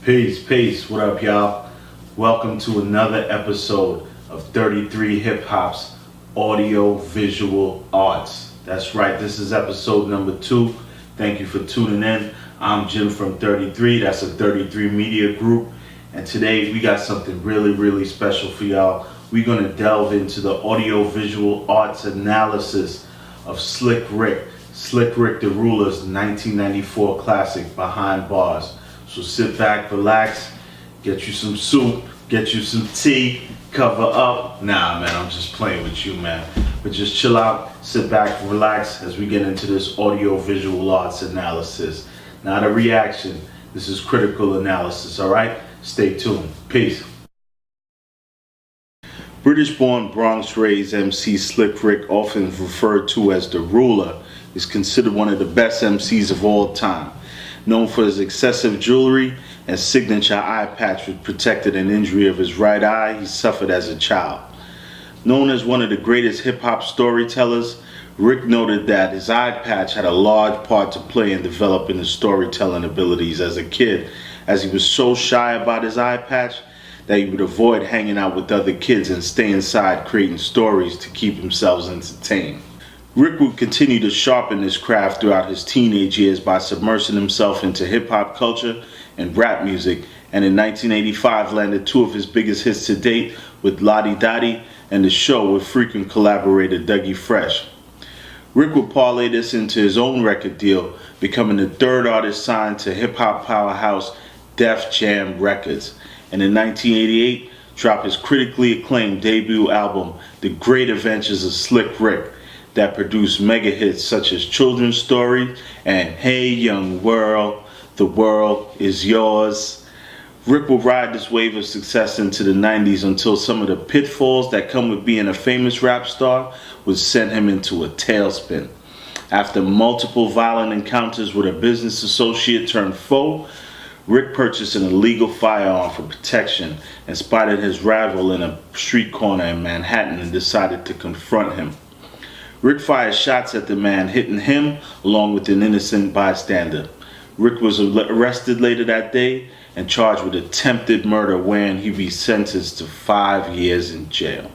Peace. What up, y'all? Welcome to another episode of 33 Hip Hop's Audio Visual Arts. That's right, this is episode number 2. Thank you for tuning in. I'm Jim from 33. That's a 33 Media Group. And today we got something really special for y'all. We're going to delve into the audio visual arts analysis of Slick Rick. Slick Rick the Ruler's 1994 classic, Behind Bars. So sit back, relax, get you some soup, get you some tea, cover up. Nah, man, I'm just playing with you, man. But just chill out, sit back, relax as we get into this audio visual arts analysis. Not a reaction. This is critical analysis, all right? Stay tuned. Peace. British-born, Bronx-raised MC Slick Rick, often referred to as the Ruler, is considered one of the best MCs of all time. Known for his excessive jewelry and signature eye patch which protected an injury of his right eye he suffered as a child. Known as one of the greatest hip-hop storytellers, Rick noted that his eye patch had a large part to play in developing his storytelling abilities as a kid, as he was so shy about his eye patch that he would avoid hanging out with other kids and stay inside creating stories to keep himself entertained. Rick would continue to sharpen his craft throughout his teenage years by submersing himself into hip-hop culture and rap music, and in 1985 landed 2 of his biggest hits to date with Lottie Dottie and The Show with frequent collaborator Dougie Fresh. Rick would parlay this into his own record deal, becoming the 3rd artist signed to hip-hop powerhouse Def Jam Records, and in 1988 dropped his critically acclaimed debut album The Great Adventures of Slick Rick, that produced mega hits such as Children's Story and Hey Young World, The World Is Yours. Rick will ride this wave of success into the 90s until some of the pitfalls that come with being a famous rap star would send him into a tailspin. After multiple violent encounters with a business associate turned foe, Rick purchased an illegal firearm for protection and spotted his rival in a street corner in Manhattan and decided to confront him. Rick fired shots at the man, hitting him along with an innocent bystander. Rick was arrested later that day and charged with attempted murder, wherein he'd be sentenced to 5 years in jail.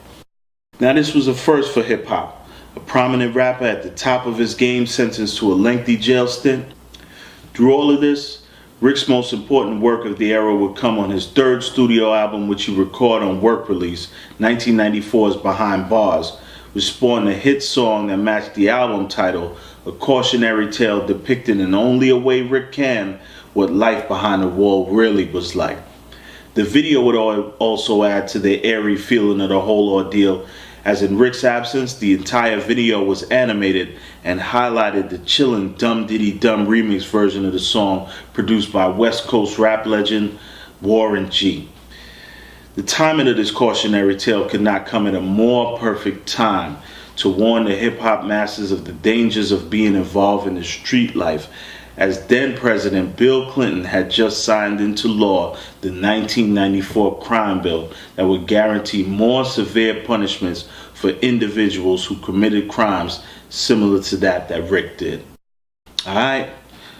Now this was a first for hip-hop. A prominent rapper at the top of his game sentenced to a lengthy jail stint. Through all of this, Rick's most important work of the era would come on his 3rd studio album, which he recorded on work release, 1994's Behind Bars, which spawned a hit song that matched the album title, a cautionary tale depicting in only a way Rick can what life behind the wall really was like. The video would also add to the airy feeling of the whole ordeal, as in Rick's absence, the entire video was animated and highlighted the chillin' Dum Diddy Dum remix version of the song produced by West Coast rap legend Warren G. The timing of this cautionary tale could not come at a more perfect time to warn the hip-hop masses of the dangers of being involved in the street life, as then President Bill Clinton had just signed into law the 1994 crime bill that would guarantee more severe punishments for individuals who committed crimes similar to that Rick did. Alright,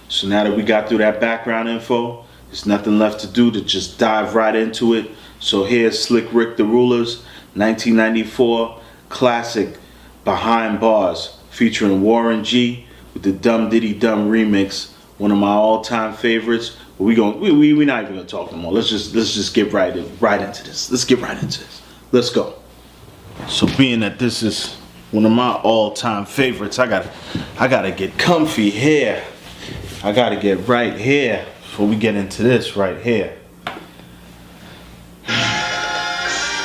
so now that we got through that background info, there's nothing left to do to just dive right into it. So here's Slick Rick the Ruler's 1994 classic Behind Bars, featuring Warren G with the Dum Diddy Dum remix, one of my all-time favorites. But we're not even gonna talk no more. Let's just get right into this. Let's get right into this. Let's go. So being that this is one of my all-time favorites, I gotta get comfy here. I gotta get right here before we get into this right here.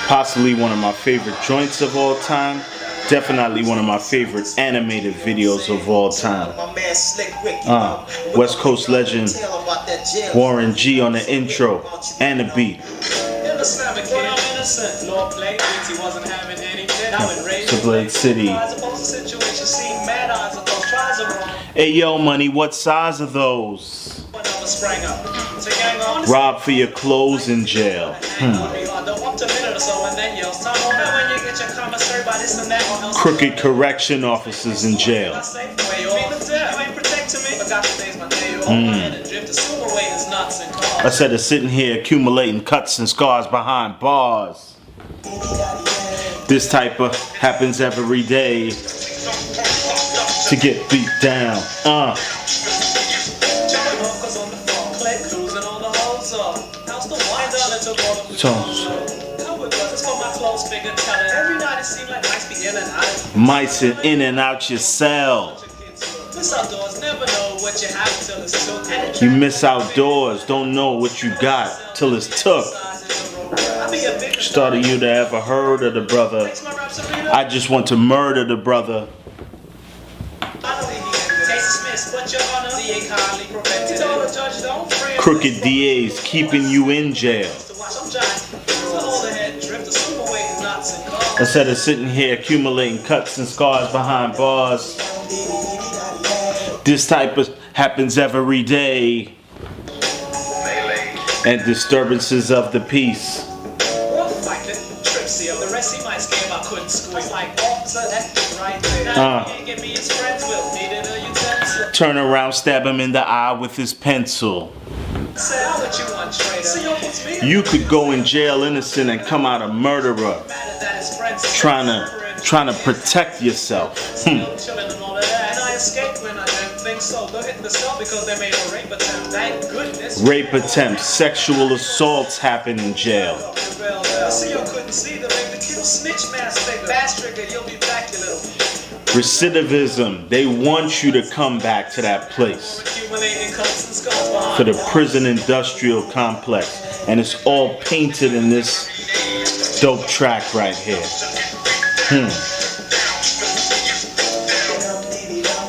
Possibly one of my favorite joints of all time. Definitely one of my favorite animated videos of all time. West Coast legend Warren G on the intro and the beat. Sublette City. Hey yo, money, what size are those? Rob for your clothes in jail. Crooked correction officers in jail. I said it's sitting here accumulating cuts and scars behind bars. This type of happens every day to get beat down. Mice in and out your cell. You miss outdoors, don't know what you got till it's took. Started you to ever heard of the brother? I just want to murder the brother. Crooked DAs keeping you in jail. Instead of sitting here accumulating cuts and scars behind bars. This type of happens every day. And disturbances of the peace. Turn around, stab him in the eye with his pencil. You could go in jail innocent and come out a murderer. Trying to protect yourself. Rape attempts, sexual assaults happen in jail. Recidivism, they want you to come back to that place. To the prison industrial complex. And it's all painted in this dope track right here.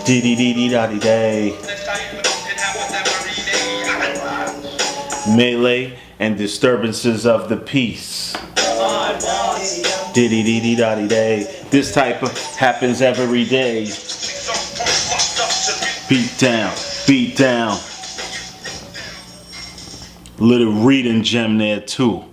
Dee-dee-dee-dee-da-dee-day. Melee and disturbances of the peace. Dee-dee-dee-dee-da-dee-day. This type of happens every day. Beat down, beat down. Little reading gem there too.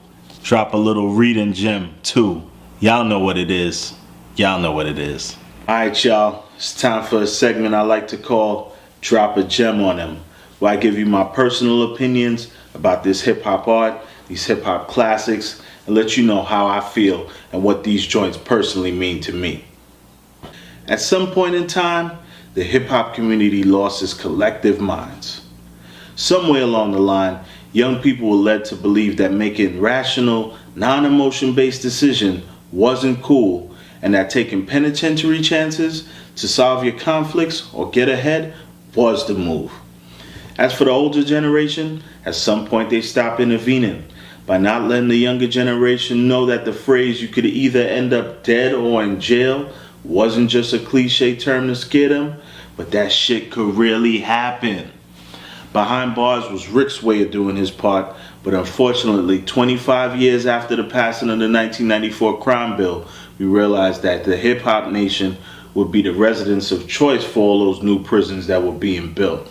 Drop a little reading gem too. Y'all know what it is. Y'all know what it is. Alright y'all, it's time for a segment I like to call Drop a Gem on Them, where I give you my personal opinions about this hip hop art, these hip hop classics, and let you know how I feel and what these joints personally mean to me. At some point in time, the hip hop community lost its collective minds. Somewhere along the line, young people were led to believe that making rational, non-emotion based decisions wasn't cool, and that taking penitentiary chances to solve your conflicts or get ahead was the move. As for the older generation, at some point they stopped intervening by not letting the younger generation know that the phrase "you could either end up dead or in jail" wasn't just a cliche term to scare them, but that shit could really happen. Behind Bars was Rick's way of doing his part, but unfortunately 25 years after the passing of the 1994 crime bill, we realized that the hip hop nation would be the residence of choice for all those new prisons that were being built.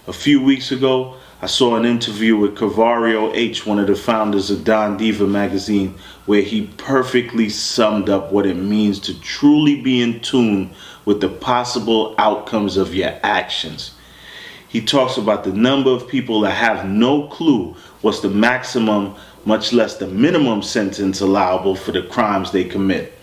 A few weeks ago, I saw an interview with Cavario H., one of the founders of Don Diva magazine, where he perfectly summed up what it means to truly be in tune with the possible outcomes of your actions. He talks about the number of people that have no clue what's the maximum, much less the minimum sentence allowable for the crimes they commit.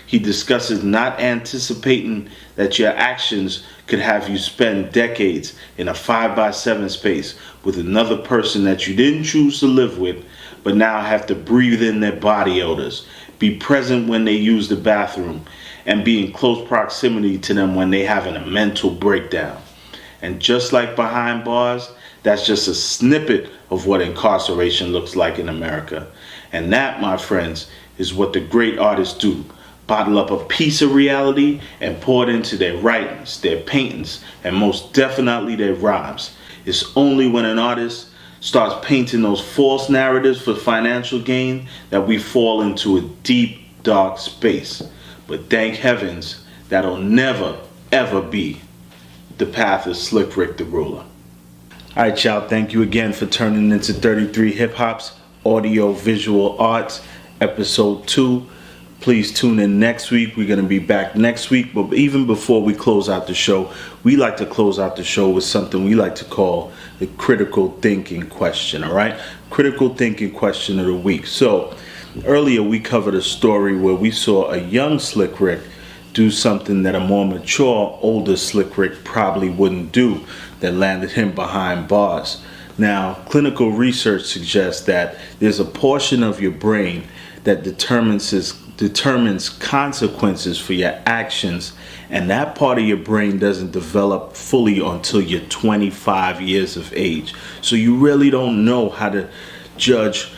He discusses not anticipating that your actions could have you spend decades in a 5x7 space with another person that you didn't choose to live with, but now have to breathe in their body odors, be present when they use the bathroom, and be in close proximity to them when they're having a mental breakdown. And just like Behind Bars, that's just a snippet of what incarceration looks like in America. And that, my friends, is what the great artists do. Bottle up a piece of reality and pour it into their writings, their paintings, and most definitely their rhymes. It's only when an artist starts painting those false narratives for financial gain that we fall into a deep, dark space. But thank heavens, that'll never, ever be the path of Slick Rick the Ruler. Alright y'all, thank you again for turning into 33 Hip Hop's Audio Visual Arts, Episode 2. Please tune in next week. We're going to be back next week. But even before we close out the show, we like to close out the show with something we like to call the critical thinking question. All right? Critical thinking question of the week. So earlier we covered a story where we saw a young Slick Rick do something that a more mature, older Slick Rick probably wouldn't do, that landed him behind bars. Now, clinical research suggests that there's a portion of your brain that determines consequences for your actions, and that part of your brain doesn't develop fully until you're 25 years of age. So you really don't know how to judge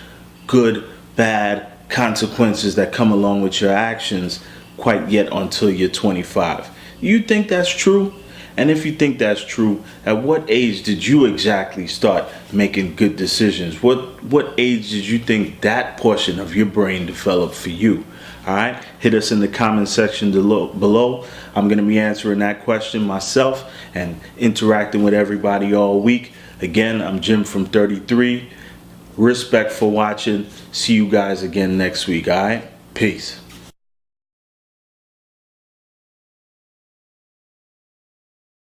good, bad consequences that come along with your actions quite yet until you're 25. You think that's true? And if you think that's true, at what age did you exactly start making good decisions? What age did you think that portion of your brain developed for you? All right, hit us in the comment section below. I'm going to be answering that question myself and interacting with everybody all week. Again, I'm Jim from 33. Respect for watching. See you guys again next week. All right, peace.